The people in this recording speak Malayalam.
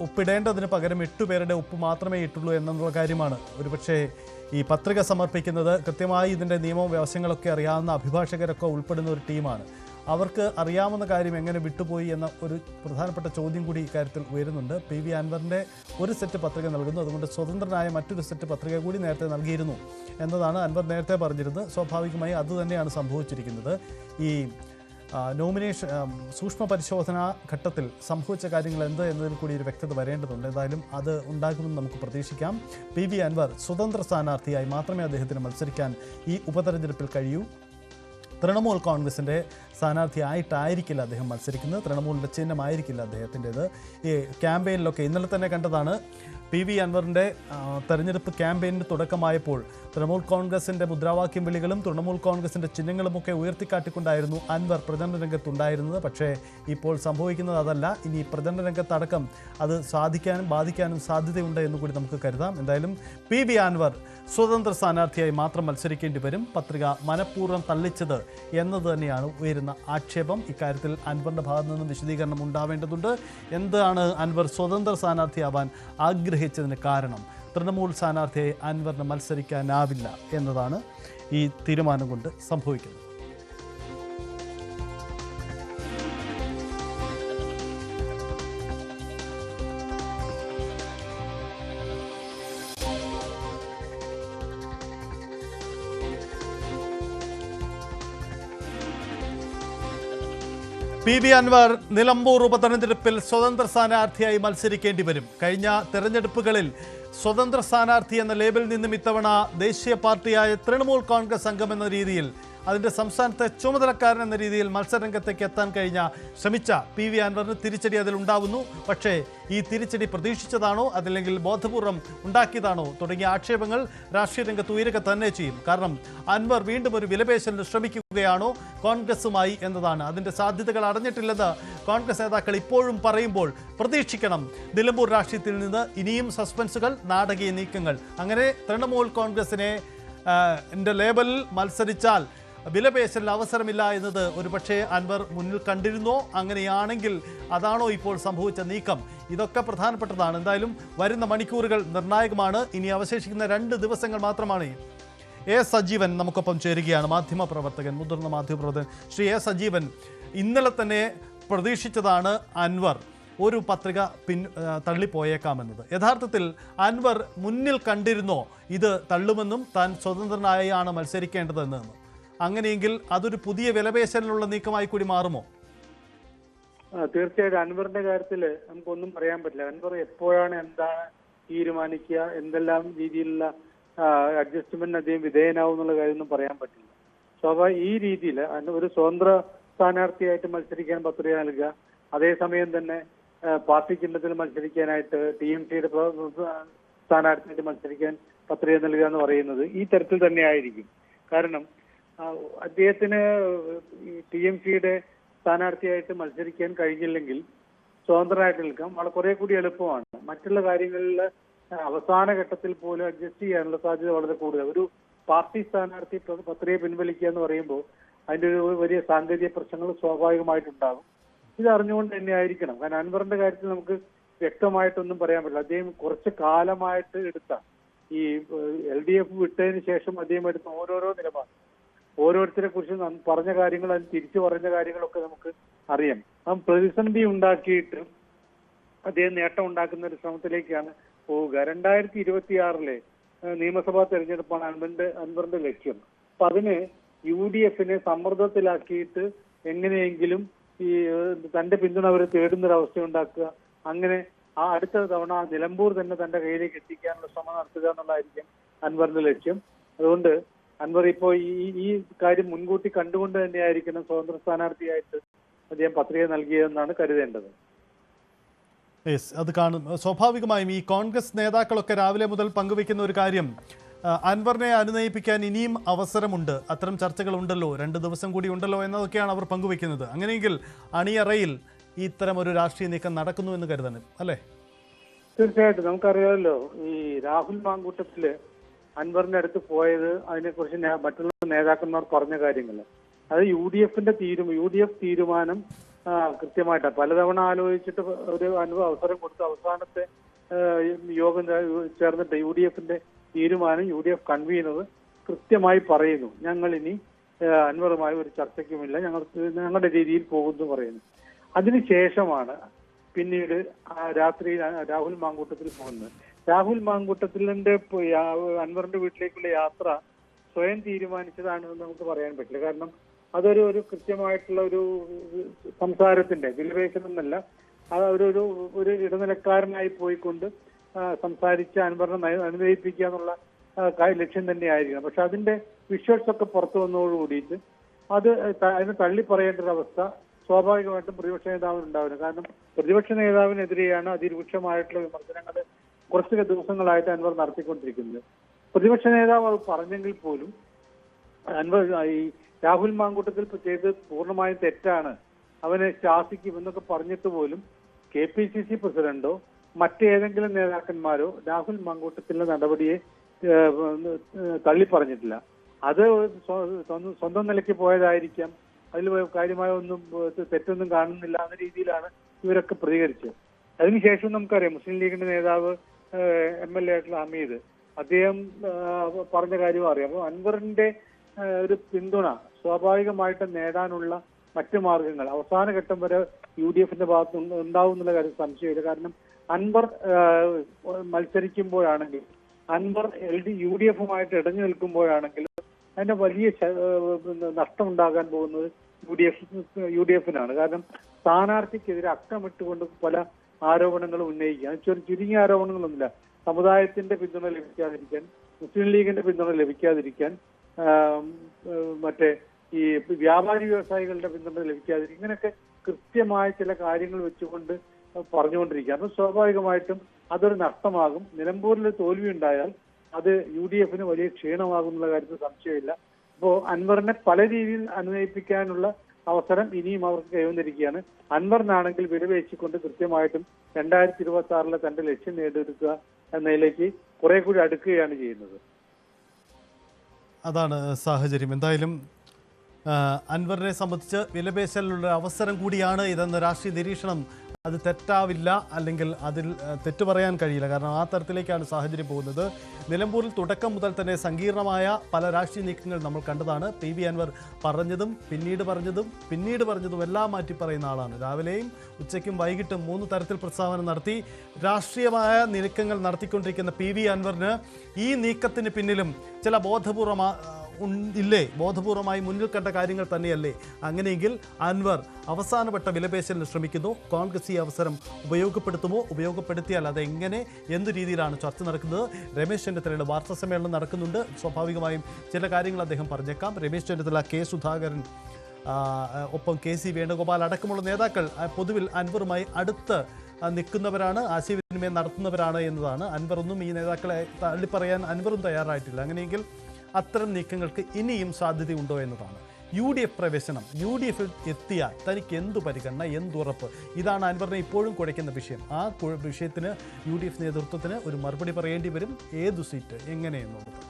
ഒപ്പിടേണ്ടതിന് പകരം 8 പേരുടെ ഒപ്പ് മാത്രമേ ഇട്ടുള്ളൂ എന്നുള്ള കാര്യമാണ്. ഒരുപക്ഷെ ഈ പത്രിക സമർപ്പിക്കുന്നത് കൃത്യമായി ഇതിൻ്റെ നിയമവും വ്യവസ്ഥകളൊക്കെ അറിയാവുന്ന അഭിഭാഷകരൊക്കെ ഉൾപ്പെടുന്ന ഒരു ടീമാണ്. അവർക്ക് അറിയാവുന്ന കാര്യം എങ്ങനെ വിട്ടുപോയി എന്ന ഒരു പ്രധാനപ്പെട്ട ചോദ്യം കൂടി ഇക്കാര്യത്തിൽ ഉയരുന്നുണ്ട്. PV അൻവറിൻ്റെ ഒരു സെറ്റ് പത്രിക നൽകുന്നു, അതുകൊണ്ട് സ്വതന്ത്രനായ മറ്റൊരു സെറ്റ് പത്രിക കൂടി നേരത്തെ നൽകിയിരുന്നു എന്നതാണ് അൻവർ നേരത്തെ പറഞ്ഞിരുന്നത്. സ്വാഭാവികമായി അതുതന്നെയാണ് സംഭവിച്ചിരിക്കുന്നത്. ഈ നോമിനേഷൻ സൂക്ഷ്മ പരിശോധനാ ഘട്ടത്തിൽ സംഭവിച്ച കാര്യങ്ങൾ എന്ത് എന്നതിൽ കൂടി ഒരു വ്യക്തത വരേണ്ടതുണ്ട്. എന്തായാലും അത് ഉണ്ടാകുമെന്ന് നമുക്ക് പ്രതീക്ഷിക്കാം. PV അൻവർ സ്വതന്ത്ര സ്ഥാനാർത്ഥിയായി മാത്രമേ അദ്ദേഹത്തിന് മത്സരിക്കാൻ ഈ ഉപതെരഞ്ഞെടുപ്പിൽ കഴിയൂ. തൃണമൂൽ കോൺഗ്രസിൻ്റെ സ്ഥാനാർത്ഥിയായിട്ടായിരിക്കില്ല അദ്ദേഹം മത്സരിക്കുന്നത്. തൃണമൂലിൻ്റെ ചിഹ്നമായിരിക്കില്ല അദ്ദേഹത്തിൻ്റേത്. ഈ ക്യാമ്പയിനിലൊക്കെ ഇന്നലെ തന്നെ കണ്ടതാണ്. PV അൻവറിൻ്റെ തെരഞ്ഞെടുപ്പ് ക്യാമ്പയിന് തുടക്കമായപ്പോൾ തൃണമൂൽ കോൺഗ്രസിൻ്റെ മുദ്രാവാക്യം വിളികളും തൃണമൂൽ കോൺഗ്രസിൻ്റെ ചിഹ്നങ്ങളുമൊക്കെ ഉയർത്തിക്കാട്ടിക്കൊണ്ടായിരുന്നു അൻവർ പ്രചരണ രംഗത്തുണ്ടായിരുന്നത്. പക്ഷേ ഇപ്പോൾ സംഭവിക്കുന്നത് അതല്ല. ഇനി പ്രചരണ രംഗത്തടക്കം അത് ബാധിക്കാനും സാധ്യതയുണ്ട് എന്നുകൂടി നമുക്ക് കരുതാം. എന്തായാലും PV അൻവർ സ്വതന്ത്ര സ്ഥാനാർത്ഥിയായി മാത്രം മത്സരിക്കേണ്ടി വരും. പത്രിക മനഃപൂർവ്വം തള്ളിച്ചത് എന്നത് തന്നെയാണ് ഉയരുന്ന ആക്ഷേപം. ഇക്കാര്യത്തിൽ അൻവറിൻ്റെ ഭാഗത്തു നിന്നും വിശദീകരണം ഉണ്ടാവേണ്ടതുണ്ട്. എന്താണ് അൻവർ സ്വതന്ത്ര സ്ഥാനാർത്ഥിയാവാൻ ആഗ്രഹിച്ചതിന് കാരണം? തൃണമൂൽ സ്ഥാനാർത്ഥിയെ അൻവറിന് മത്സരിക്കാനാവില്ല എന്നതാണ് ഈ തീരുമാനം കൊണ്ട് സംഭവിക്കുന്നത്. PV അൻവർ നിലമ്പൂർ ഉപതെരഞ്ഞെടുപ്പിൽ സ്വതന്ത്ര സ്ഥാനാർത്ഥിയായി മത്സരിക്കേണ്ടി വരും. കഴിഞ്ഞ തെരഞ്ഞെടുപ്പുകളിൽ സ്വതന്ത്ര സ്ഥാനാർത്ഥി എന്ന ലേബലിൽ നിന്നും ഇത്തവണ ദേശീയ പാർട്ടിയായ തൃണമൂൽ കോൺഗ്രസ് അംഗം എന്ന രീതിയിൽ, അതിൻ്റെ സംസ്ഥാനത്തെ ചുമതലക്കാരൻ എന്ന രീതിയിൽ മത്സരരംഗത്തേക്ക് എത്താൻ ശ്രമിച്ച PV അൻവറിന് തിരിച്ചടി അതിലുണ്ടാവുന്നു. പക്ഷേ ഈ തിരിച്ചടി പ്രതീക്ഷിച്ചതാണോ അതല്ലെങ്കിൽ ബോധപൂർവം ഉണ്ടാക്കിയതാണോ തുടങ്ങിയ ആക്ഷേപങ്ങൾ രാഷ്ട്രീയ രംഗത്ത് ഉയരുക തന്നെ ചെയ്യും. കാരണം അൻവർ വീണ്ടും ഒരു വിലപേശലിന് ശ്രമിക്കുകയാണോ കോൺഗ്രസുമായി എന്നതാണ്. അതിൻ്റെ സാധ്യതകൾ അടഞ്ഞിട്ടില്ലെന്ന് കോൺഗ്രസ് നേതാക്കൾ ഇപ്പോഴും പറയുമ്പോൾ പ്രതീക്ഷിക്കണം നിലമ്പൂർ രാഷ്ട്രീയത്തിൽ നിന്ന് ഇനിയും സസ്പെൻസുകൾ, നാടകീയ നീക്കങ്ങൾ. അങ്ങനെ തൃണമൂൽ കോൺഗ്രസിനെ ലേബലിൽ മത്സരിച്ചാൽ വിലപേശലിന് അവസരമില്ല എന്നത് ഒരുപക്ഷെ അൻവർ മുന്നിൽ കണ്ടിരുന്നോ? അങ്ങനെയാണെങ്കിൽ അതാണോ ഇപ്പോൾ സംഭവിച്ച നീക്കം? ഇതൊക്കെ പ്രധാനപ്പെട്ടതാണ്. എന്തായാലും വരുന്ന മണിക്കൂറുകൾ നിർണായകമാണ്. ഇനി അവശേഷിക്കുന്ന 2 ദിവസങ്ങൾ മാത്രമാണ്. A. സജീവൻ നമുക്കൊപ്പം ചേരുകയാണ്, മാധ്യമപ്രവർത്തകൻ, മുതിർന്ന മാധ്യമപ്രവർത്തകൻ. ശ്രീ A. സജീവൻ, ഇന്നലെ തന്നെ പ്രതീക്ഷിച്ചതാണ് അൻവർ ഒരു പത്രിക തള്ളിപ്പോയേക്കാമെന്നത്. യഥാർത്ഥത്തിൽ അൻവർ മുന്നിൽ കണ്ടിരുന്നോ ഇത് തള്ളുമെന്നും താൻ സ്വതന്ത്രനായാണ് മത്സരിക്കേണ്ടതെന്ന്? അങ്ങനെയെങ്കിൽ അതൊരു പുതിയ വിലപേശലിനുള്ള നീക്കമായി കൂടി മാറുമോ? തീർച്ചയായിട്ടും അൻവറിന്റെ കാര്യത്തിൽ നമുക്കൊന്നും പറയാൻ പറ്റില്ല. അൻവർ എപ്പോഴാണ് എന്താണ് തീരുമാനിക്കുക, എന്തെല്ലാം രീതിയിലുള്ള അഡ്ജസ്റ്റ്മെന്റ് അദ്ദേഹം വിധേയനാവും എന്നുള്ള കാര്യമൊന്നും പറയാൻ പറ്റില്ല. സ്വാഭാവിക ഈ രീതിയിൽ ഒരു സ്വതന്ത്ര സ്ഥാനാർത്ഥിയായിട്ട് മത്സരിക്കാൻ പത്രിക നൽകുക, അതേസമയം തന്നെ പാർട്ടി ചിഹ്നത്തിൽ മത്സരിക്കാനായിട്ട് TMCയുടെ സ്ഥാനാർത്ഥിയായിട്ട് മത്സരിക്കാൻ പത്രിക നൽകുക എന്ന് പറയുന്നത് ഈ തരത്തിൽ തന്നെ ആയിരിക്കും. കാരണം അദ്ദേഹത്തിന് TMCയുടെ സ്ഥാനാർത്ഥിയായിട്ട് മത്സരിക്കാൻ കഴിഞ്ഞില്ലെങ്കിൽ സ്വതന്ത്രമായിട്ട് നിൽക്കാം വളരെ കുറെ കൂടി എളുപ്പമാണ്. മറ്റുള്ള കാര്യങ്ങളിൽ അവസാന ഘട്ടത്തിൽ പോലും അഡ്ജസ്റ്റ് ചെയ്യാനുള്ള സാധ്യത വളരെ കൂടുതൽ. ഒരു പാർട്ടി സ്ഥാനാർത്ഥി പത്രിക പിൻവലിക്കുക എന്ന് പറയുമ്പോൾ അതിൻ്റെ ഒരു വലിയ സാങ്കേതിക പ്രശ്നങ്ങൾ സ്വാഭാവികമായിട്ടുണ്ടാകും. ഇത് അറിഞ്ഞുകൊണ്ട് തന്നെ ആയിരിക്കണം. കാരണം അൻവറിന്റെ കാര്യത്തിൽ നമുക്ക് വ്യക്തമായിട്ടൊന്നും പറയാൻ പറ്റില്ല. അദ്ദേഹം കുറച്ച് കാലമായിട്ട് എടുത്ത ഈ LDF വിട്ടതിന് ശേഷം അദ്ദേഹം എടുത്ത ഓരോരോ നിലപാട്, ഓരോരുത്തരെ കുറിച്ച് പറഞ്ഞ കാര്യങ്ങൾ, അതിന് തിരിച്ചു പറഞ്ഞ കാര്യങ്ങളൊക്കെ നമുക്ക് അറിയാം. പ്രതിസന്ധി ഉണ്ടാക്കിയിട്ട് അദ്ദേഹം നേട്ടം ഉണ്ടാക്കുന്ന ഒരു ശ്രമത്തിലേക്കാണ് പോവുക. 2026 നിയമസഭാ തെരഞ്ഞെടുപ്പാണ് അൻവറിന്റെ ലക്ഷ്യം. അപ്പൊ അതിന് UDFനെ സമ്മർദ്ദത്തിലാക്കിയിട്ട് എങ്ങനെയെങ്കിലും ഈ തന്റെ പിന്തുണ അവർ തേടുന്നൊരവസ്ഥ ഉണ്ടാക്കുക, അങ്ങനെ അടുത്ത തവണ നിലമ്പൂർ തന്നെ തന്റെ കയ്യിലേക്ക് എത്തിക്കാനുള്ള ശ്രമം നടത്തുക എന്നുള്ളതായിരിക്കും അൻവറിന്റെ ലക്ഷ്യം. അതുകൊണ്ട് അൻവർ ഇപ്പോൾ ഈ കാര്യം മുൻകൂട്ടി കണ്ടുകൊണ്ട് തന്നെയായിരിക്കണം സ്വതന്ത്ര സ്ഥാനാർത്ഥിയായിട്ട് അദ്ദേഹം പത്രിക നൽകിയതെന്നാണ് കരുതേണ്ടത്. അത് കാണും. സ്വാഭാവികമായും ഈ കോൺഗ്രസ് നേതാക്കളൊക്കെ രാവിലെ മുതൽ പങ്കുവെക്കുന്ന ഒരു കാര്യം, അൻവറിനെ അനുനയിപ്പിക്കാൻ ഇനിയും അവസരമുണ്ട്, അത്തരം ചർച്ചകളുണ്ടല്ലോ, 2 ദിവസം കൂടി ഉണ്ടല്ലോ എന്നതൊക്കെയാണ് അവർ പങ്കുവെക്കുന്നത്. അങ്ങനെയെങ്കിൽ അണിയറയിൽ ഇത്തരം ഒരു രാഷ്ട്രീയ നീക്കം നടക്കുന്നു എന്ന് കരുതണം അല്ലേ? തീർച്ചയായിട്ടും. നമുക്കറിയാമല്ലോ, ഈ രാഹുൽ മാങ്കൂട്ടത്തില് അൻവറിന്റെ അടുത്ത് പോയത്, അതിനെക്കുറിച്ച് മറ്റുള്ള നേതാക്കന്മാർ പറഞ്ഞ കാര്യങ്ങൾ, അത് UDF തീരുമാനം കൃത്യമായിട്ട് പലതവണ ആലോചിച്ചിട്ട് ഒരു അവസരം കൊടുത്ത് അവസാനത്തെ യോഗം ചേർന്നിട്ട് UDFന്റെ തീരുമാനം UDF കൺവീനർ കൃത്യമായി പറയുന്നു, ഞങ്ങൾ ഇനി അൻവറുമായി ഒരു ചർച്ചയ്ക്കുമില്ല, ഞങ്ങളുടെ രീതിയിൽ പോകുന്നു പറയുന്നു. അതിനുശേഷമാണ് പിന്നീട് രാത്രി രാഹുൽ മാങ്കൂട്ടത്തിൽ പോകുന്നത്. രാഹുൽ മാങ്കൂട്ടത്തിലിന്റെ അൻവറിന്റെ വീട്ടിലേക്കുള്ള യാത്ര സ്വയം തീരുമാനിച്ചതാണെന്ന് നമുക്ക് പറയാൻ പറ്റില്ല. കാരണം അതൊരു കൃത്യമായിട്ടുള്ള ഒരു സംസാരത്തിന്റെ വിലപേശനമല്ല, ഒരു ഇടനിലക്കാരനായി പോയിക്കൊണ്ട് സംസാരിച്ച് അൻവറിനെ അനുനയിപ്പിക്കുക എന്നുള്ള ലക്ഷ്യം തന്നെയായിരിക്കണം. പക്ഷെ അതിന്റെ വിഷ്വൽസ് ഒക്കെ പുറത്തു വന്നതോടുകൂടിയിട്ട് അതിന് തള്ളി പറയേണ്ട ഒരു അവസ്ഥ സ്വാഭാവികമായിട്ടും പ്രതിപക്ഷ നേതാവിന് ഉണ്ടാവില്ല. കാരണം പ്രതിപക്ഷ നേതാവിനെതിരെയാണ് അതിരൂക്ഷമായിട്ടുള്ള വിമർശനങ്ങൾ കുറച്ച് ദിവസങ്ങളായിട്ട് അൻവർ നടത്തിക്കൊണ്ടിരിക്കുന്നത്. പ്രതിപക്ഷ നേതാവ് അത് പറഞ്ഞെങ്കിൽ പോലും അൻവർ ഈ രാഹുൽ മാങ്കൂട്ടത്തിൽ ചെയ്ത് പൂർണ്ണമായും തെറ്റാണ്, അവനെ ശാസിക്കും എന്നൊക്കെ പറഞ്ഞിട്ട് പോലും KPCC പ്രസിഡന്റോ മറ്റേതെങ്കിലും നേതാക്കന്മാരോ രാഹുൽ മാങ്കൂട്ടത്തിലെ നടപടിയെ തള്ളി പറഞ്ഞിട്ടില്ല. അത് സ്വന്തം നിലയ്ക്ക് പോയതായിരിക്കാം, അതിൽ കാര്യമായ ഒന്നും തെറ്റൊന്നും കാണുന്നില്ല എന്ന രീതിയിലാണ് ഇവരൊക്കെ പ്രതികരിച്ചത്. അതിനുശേഷം നമുക്കറിയാം മുസ്ലിം ലീഗിന്റെ നേതാവ് MLA ആയിട്ടുള്ള ഹമീദ്, അദ്ദേഹം പറഞ്ഞ കാര്യം അറിയാം. അപ്പോൾ അൻവറിന്റെ ഒരു പിന്തുണ സ്വാഭാവികമായിട്ട് നേടാനുള്ള മറ്റു മാർഗങ്ങൾ അവസാന ഘട്ടം വരെ UDFന്റെ ഭാഗത്ത് ഉണ്ടാവും എന്നുള്ള കാര്യം സംശയമില്ല. കാരണം അൻവർ മത്സരിക്കുമ്പോഴാണെങ്കിൽ, അൻവർ UDFുമായിട്ട് ഇടഞ്ഞു നിൽക്കുമ്പോഴാണെങ്കിലും അതിന്റെ വലിയ നഷ്ടം ഉണ്ടാകാൻ പോകുന്നത് UDFിനാണ്. കാരണം സ്ഥാനാർത്ഥിക്കെതിരെ അക്കമിട്ടുകൊണ്ട് പല ആരോപണങ്ങളും ഉന്നയിക്കുക. ചുരുങ്ങിയ ആരോപണങ്ങളൊന്നുമില്ല. സമുദായത്തിന്റെ പിന്തുണ ലഭിക്കാതിരിക്കാൻ, മുസ്ലിം ലീഗിന്റെ പിന്തുണ ലഭിക്കാതിരിക്കാൻ, മറ്റേ ഈ വ്യാപാരി വ്യവസായികളുടെ പിന്തുണ ലഭിക്കാതിരിക്കും, ഇങ്ങനെയൊക്കെ കൃത്യമായ ചില കാര്യങ്ങൾ വെച്ചുകൊണ്ട് പറഞ്ഞുകൊണ്ടിരിക്കുക. അപ്പൊ സ്വാഭാവികമായിട്ടും അതൊരു നഷ്ടമാകും. നിലമ്പൂരിൽ തോൽവി ഉണ്ടായാൽ അത് UDFന് വലിയ ക്ഷീണമാകും എന്നുള്ള കാര്യത്തിൽ സംശയമില്ല. അപ്പോ അൻവറിനെ പല രീതിയിൽ അനുനയിപ്പിക്കാനുള്ള അവസരം ഇനിയും അവർക്ക് കൈവന്നിരിക്കുകയാണ്. അൻവറിനാണെങ്കിൽ വിലപേശിക്കൊണ്ട് കൃത്യമായിട്ടും 2026 തന്റെ ലക്ഷ്യം നേടിയെടുക്കുക എന്നതിലേക്ക് കുറെ കൂടി അടുക്കുകയാണ് ചെയ്യുന്നത്. അതാണ് സാഹചര്യം. എന്തായാലും അൻവറിനെ സംബന്ധിച്ച് വിലപേശലിനുള്ള അവസരം കൂടിയാണ് ഇതെന്ന രാഷ്ട്രീയ നിരീക്ഷണം അത് തെറ്റാവില്ല, അല്ലെങ്കിൽ അതിൽ തെറ്റു പറയാൻ കഴിയില്ല. കാരണം ആ തരത്തിലേക്കാണ് സാഹചര്യം പോകുന്നത്. നിലമ്പൂരിൽ തുടക്കം മുതൽ തന്നെ സങ്കീർണമായ പല രാഷ്ട്രീയ നീക്കങ്ങൾ നമ്മൾ കണ്ടതാണ്. PV അൻവർ പറഞ്ഞതും പിന്നീട് പറഞ്ഞതും എല്ലാം മാറ്റി പറയുന്ന ആളാണ്. രാവിലെയും ഉച്ചയ്ക്കും വൈകിട്ടും 3 തരത്തിൽ പ്രസ്താവന നടത്തി രാഷ്ട്രീയമായ നീക്കങ്ങൾ നടത്തിക്കൊണ്ടിരിക്കുന്ന PV അൻവറിന് ഈ നീക്കത്തിന് പിന്നിലും ചില ബോധപൂർവമായി മുന്നിൽ കണ്ട കാര്യങ്ങൾ തന്നെയല്ലേ? അങ്ങനെയെങ്കിൽ അൻവർ അവസാനപ്പെട്ട വിലപേശലിന് ശ്രമിക്കുന്നു. കോൺഗ്രസ് ഈ അവസരം ഉപയോഗപ്പെടുത്തുമോ? ഉപയോഗപ്പെടുത്തിയാൽ അതെങ്ങനെ, എന്തു രീതിയിലാണ് ചർച്ച നടക്കുന്നത്? രമേശ് ചെന്നിത്തലയുടെ വാർത്താ സമ്മേളനം നടക്കുന്നുണ്ട്. സ്വാഭാവികമായും ചില കാര്യങ്ങൾ അദ്ദേഹം പറഞ്ഞേക്കാം. രമേശ് ചെന്നിത്തല, K സുധാകരൻ, ഒപ്പം KC വേണുഗോപാൽ അടക്കമുള്ള നേതാക്കൾ പൊതുവിൽ അൻവറുമായി അടുത്ത് നിൽക്കുന്നവരാണ്, ആശയവിനിമയം നടത്തുന്നവരാണ് എന്നതാണ്. അൻവറൊന്നും ഈ നേതാക്കളെ തള്ളിപ്പറയാൻ അൻവറും തയ്യാറായിട്ടില്ല. അങ്ങനെയെങ്കിൽ അത്തരം നീക്കങ്ങൾക്ക് ഇനിയും സാധ്യതയുണ്ടോ എന്നതാണ്. UDF പ്രവേശനം, UDFിൽ എത്തിയാൽ തനിക്ക് എന്തു പരിഗണന, എന്തുറപ്പ്? ഇതാണ് അൻവറിനെ ഇപ്പോഴും കുഴയ്ക്കുന്ന വിഷയം. ആ വിഷയത്തിന് UDF നേതൃത്വത്തിന് ഒരു മറുപടി പറയേണ്ടി വരും. ഏതു സീറ്റ്, എങ്ങനെയെന്നുള്ളത്.